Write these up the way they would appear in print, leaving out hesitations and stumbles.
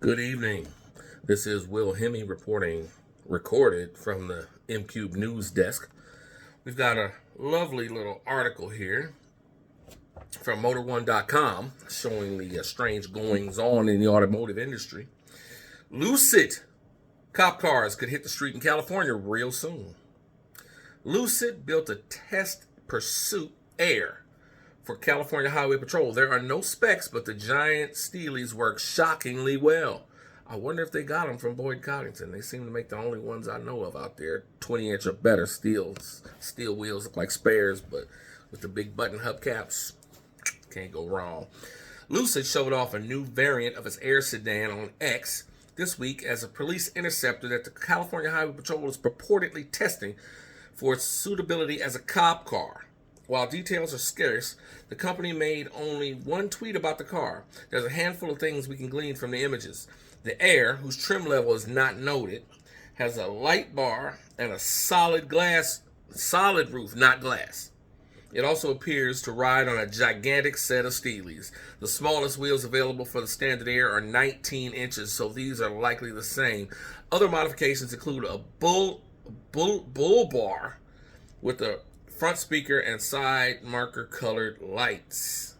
Good evening. This is Will Hemme recorded from the M-Cube News Desk. We've got a lovely little article here from Motor1.com showing the strange goings on in the automotive industry. Lucid cop cars could hit the street in California real soon. Lucid built a test pursuit Air for California Highway Patrol. There are no specs, but the giant Steelies work shockingly well. I wonder if they got them from Boyd Coddington. They seem to make the only ones I know of out there. 20-inch or better steel wheels look like spares, but with the big button hubcaps, can't go wrong. Lucid showed off a new variant of its Air sedan on X this week as a police interceptor that the California Highway Patrol is purportedly testing for its suitability as a cop car. While details are scarce, the company made only one tweet about the car. There's a handful of things we can glean from the images. The Air, whose trim level is not noted, has a light bar and a solid roof, not glass. It also appears to ride on a gigantic set of Steelies. The smallest wheels available for the standard Air are 19 inches, so these are likely the same. Other modifications include a bull bar with a front speaker and side marker colored lights.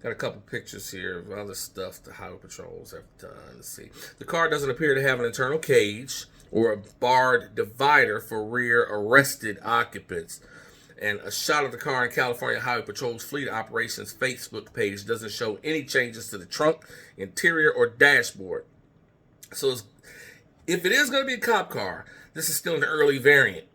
Got a couple pictures here of other stuff the highway patrols have done. Let's see. The car doesn't appear to have an internal cage or a barred divider for rear arrested occupants. And a shot of the car in California Highway Patrol's Fleet Operations Facebook page doesn't show any changes to the trunk, interior, or dashboard. So if it is going to be a cop car, this is still an early variant.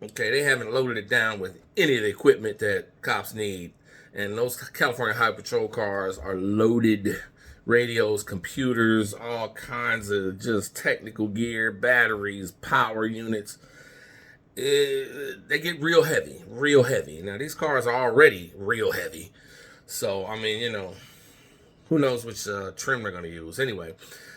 Okay, they haven't loaded it down with any of the equipment that cops need. And those California Highway Patrol cars are loaded. Radios, computers, all kinds of just technical gear, batteries, power units. They get real heavy. Now, these cars are already real heavy. So, I mean, who knows which trim they're going to use. Anyway,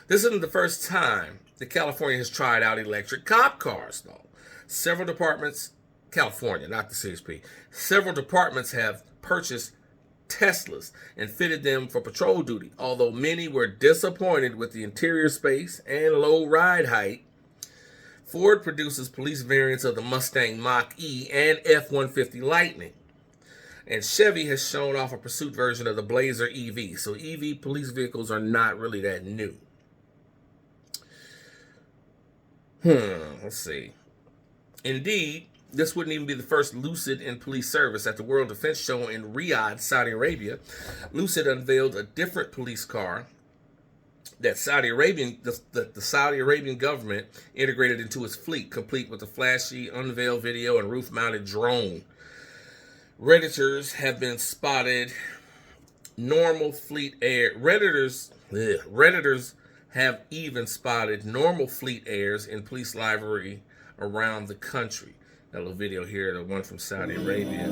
this isn't the first time that California has tried out electric cop cars, though. Several departments, California, not the CHP, several departments have purchased Teslas and fitted them for patrol duty. Although many were disappointed with the interior space and low ride height, Ford produces police variants of the Mustang Mach-E and F-150 Lightning. And Chevy has shown off a pursuit version of the Blazer EV. So EV police vehicles are not really that new. Let's see. Indeed, this wouldn't even be the first Lucid in police service. At the World Defense Show in Riyadh, Saudi Arabia, Lucid unveiled a different police car that the Saudi Arabian government integrated into its fleet, complete with a flashy unveil video and roof-mounted drone. Redditors have been spotted. Redditors have even spotted normal fleet Airs in police livery around the country. That little video here, the one from Saudi Arabia.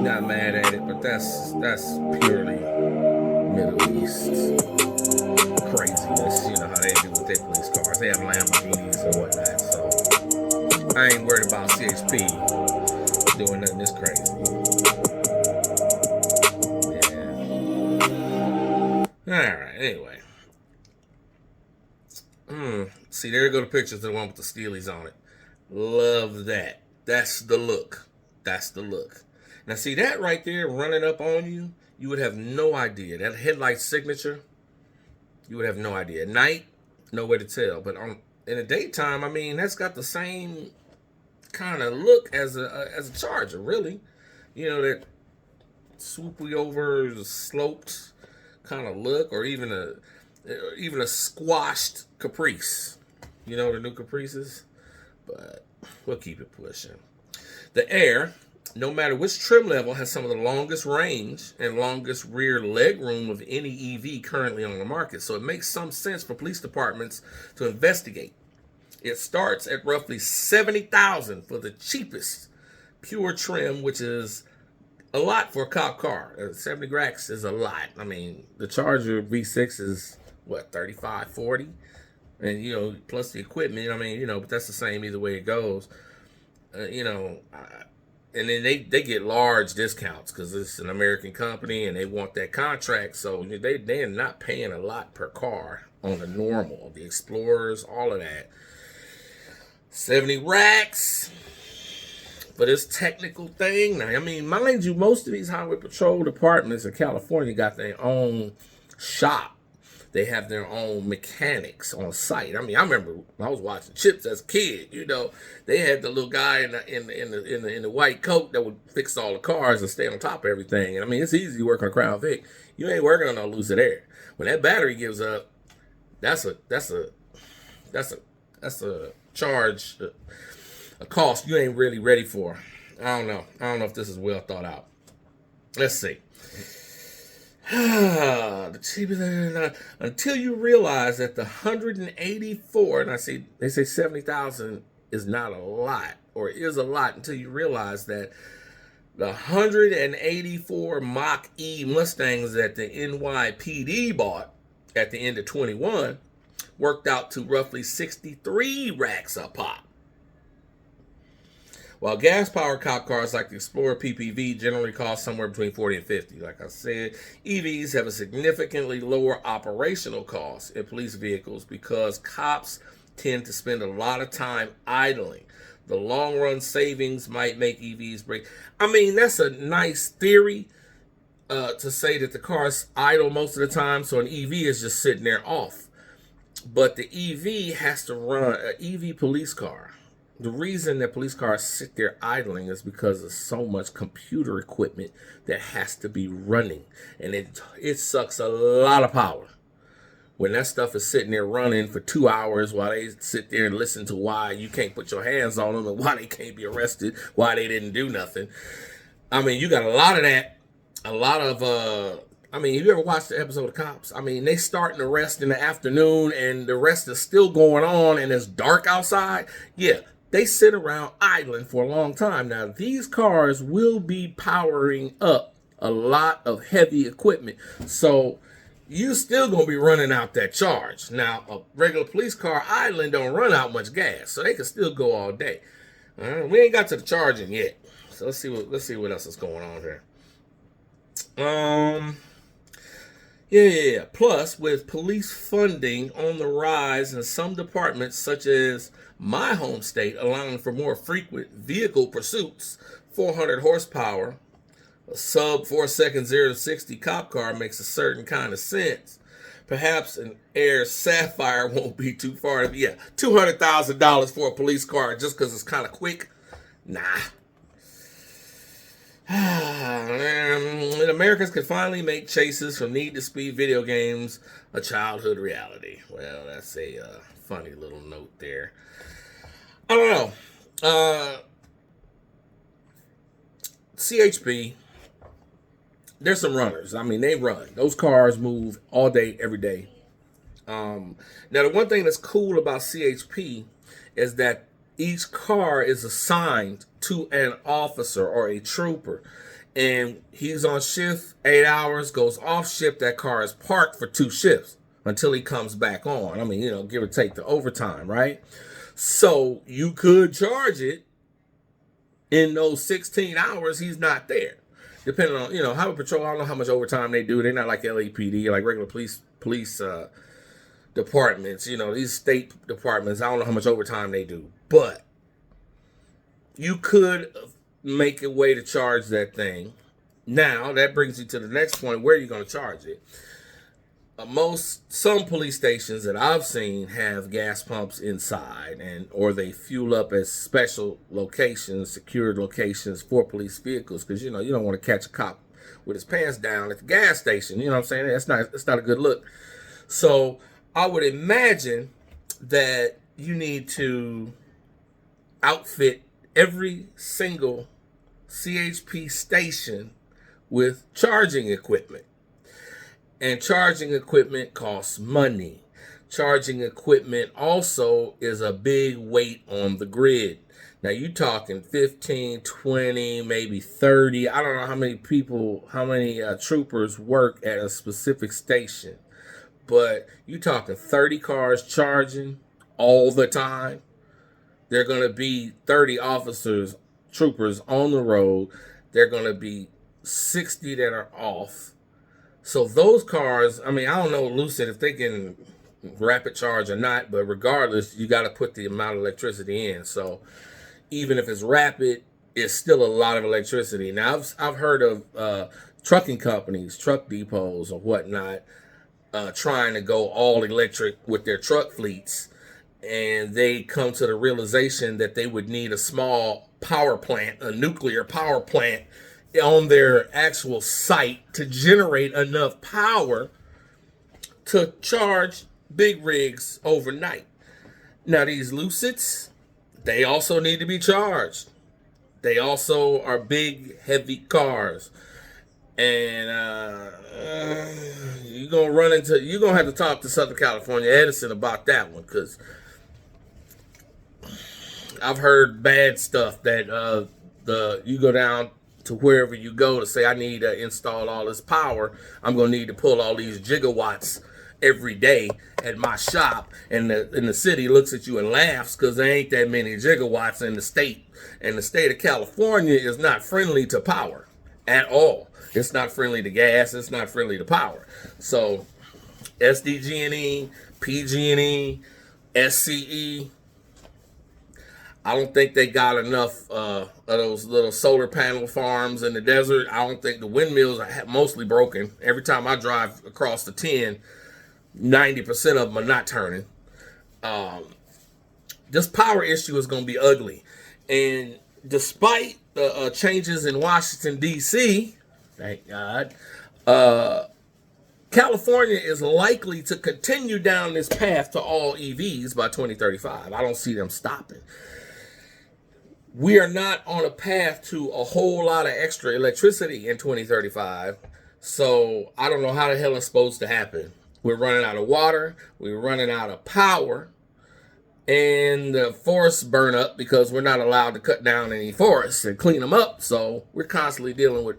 Not mad at it, but that's purely Middle East craziness. You know how they do with their police cars. They have Lamborghinis and whatnot. So I ain't worried about CHP doing nothing this crazy. Alright, anyway. See, there go the pictures of the one with the Steelies on it. Love that. That's the look. Now, see that right there running up on you? You would have no idea. That headlight signature, you would have no idea. At night, no way to tell. But in the daytime, I mean, that's got the same kind of look as a Charger, really. That swoopy over, sloped kind of look, or even a squashed Caprice. The new Caprices? But we'll keep it pushing. The Air, no matter which trim level, has some of the longest range and longest rear leg room of any EV currently on the market. So it makes some sense for police departments to investigate. It starts at roughly $70,000 for the cheapest pure trim, which is a lot for a cop car. 70 racks is a lot. I mean, the Charger V6 is what, 35, 40? And, plus the equipment, but that's the same either way it goes. and then they get large discounts because it's an American company and they want that contract. So they're not paying a lot per car on the normal, the Explorers, all of that. 70 racks for this technical thing. Now, I mean, mind you, most of these highway patrol departments in California got their own shop. They have their own mechanics on site. I mean, I remember when I was watching Chips as a kid. You know, they had the little guy in the white coat that would fix all the cars and stay on top of everything. And I mean, it's easy to work on Crown Vic. You ain't working on no Lucid Air. When that battery gives up, that's a charge, a cost you ain't really ready for. I don't know if this is well thought out. Let's see. The cheapest until you realize that the 184, and I see they say 70,000 is not a lot, or is a lot, until you realize that the 184 Mach E Mustangs that the NYPD bought at the end of 21 worked out to roughly 63 racks a pop. While gas-powered cop cars like the Explorer PPV generally cost somewhere between 40 and 50. Like I said, EVs have a significantly lower operational cost in police vehicles because cops tend to spend a lot of time idling. The long-run savings might make EVs break. I mean, that's a nice theory to say that the car's idle most of the time, so an EV is just sitting there off. But the EV has to run, an EV police car. The reason that police cars sit there idling is because of so much computer equipment that has to be running. And it sucks a lot of power. When that stuff is sitting there running for 2 hours while they sit there and listen to why you can't put your hands on them and why they can't be arrested, why they didn't do nothing. I mean, you got a lot of that. A lot of, I mean, have you ever watched the episode of Cops? I mean, they start an arrest in the afternoon and the arrest is still going on and it's dark outside. Yeah. They sit around idling for a long time. Now, these cars will be powering up a lot of heavy equipment. So, you still going to be running out that charge. Now, a regular police car idling don't run out much gas. So, they can still go all day. We ain't got to the charging yet. So, let's see what else is going on here. Yeah. Plus, with police funding on the rise in some departments, such as my home state, allowing for more frequent vehicle pursuits, 400 horsepower, a sub 4 second 0 to 60 cop car makes a certain kind of sense. Perhaps an Air Sapphire won't be too far. Yeah, $200,000 for a police car just because it's kind of quick. Nah. And Americans could finally make chases from Need to Speed video games a childhood reality. Well, that's a funny little note there. I don't know. CHP, there's some runners. I mean, they run. Those cars move all day, every day. Now, the one thing that's cool about CHP is that each car is assigned to an officer or a trooper. And he's on shift 8 hours, goes off shift. That car is parked for 2 shifts until he comes back on. I mean, give or take the overtime, right? So you could charge it in those 16 hours he's not there. Depending on, highway patrol, I don't know how much overtime they do. They're not like LAPD, like regular police departments. These state departments, I don't know how much overtime they do. But you could make a way to charge that thing. Now, that brings you to the next point. Where are you going to charge it? Some police stations that I've seen have gas pumps inside, or they fuel up at special locations, secured locations for police vehicles, because you don't want to catch a cop with his pants down at the gas station. You know what I'm saying? That's not a good look. So I would imagine that you need to outfit every single CHP station with charging equipment. And charging equipment costs money. Charging equipment also is a big weight on the grid. Now you're talking 15, 20, maybe 30. I don't know how many troopers work at a specific station. But you're talking 30 cars charging all the time. There are going to be 30 officers troopers on the road. They're going to be 60 that are off. So those cars, I mean, I don't know, Lucid, if they can rapid charge or not, but regardless, you got to put the amount of electricity in. So even if it's rapid, it's still a lot of electricity. Now, I've heard of trucking companies, truck depots or whatnot, trying to go all electric with their truck fleets. And they come to the realization that they would need a small power plant, a nuclear power plant on their actual site to generate enough power to charge big rigs overnight. Now, these Lucids, they also need to be charged. They also are big, heavy cars. And you're gonna have to talk to Southern California Edison about that one, because I've heard bad stuff that you go down to wherever you go to say, I need to install all this power. I'm going to need to pull all these gigawatts every day at my shop. And the city looks at you and laughs because there ain't that many gigawatts in the state. And the state of California is not friendly to power at all. It's not friendly to gas. It's not friendly to power. So SDG&E, PG&E, SCE, I don't think they got enough of those little solar panel farms in the desert. I don't think the windmills are mostly broken. Every time I drive across the 10, 90% of them are not turning. This power issue is going to be ugly. And despite the changes in Washington, D.C., thank God, California is likely to continue down this path to all EVs by 2035. I don't see them stopping. We are not on a path to a whole lot of extra electricity in 2035. So I don't know how the hell it's supposed to happen. We're running out of water. We're running out of power. And the forests burn up because we're not allowed to cut down any forests and clean them up. So we're constantly dealing with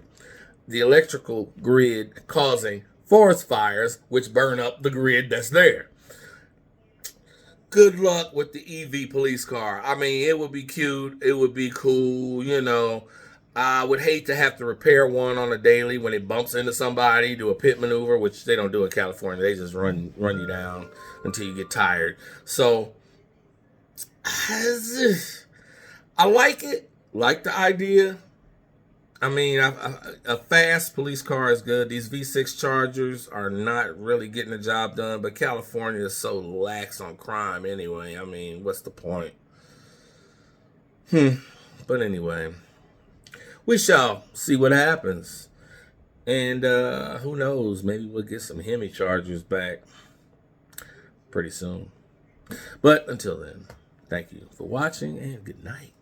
the electrical grid causing forest fires, which burn up the grid that's there. Good luck with the EV police car. I mean, it would be cute. It would be cool. You know, I would hate to have to repair one on a daily when it bumps into somebody, do a pit maneuver, which they don't do in California. They just run you down until you get tired. So I like it. Like the idea. I mean, a fast police car is good. These V6 Chargers are not really getting the job done, but California is so lax on crime anyway. I mean, what's the point? But anyway, we shall see what happens. And who knows? Maybe we'll get some Hemi Chargers back pretty soon. But until then, thank you for watching and good night.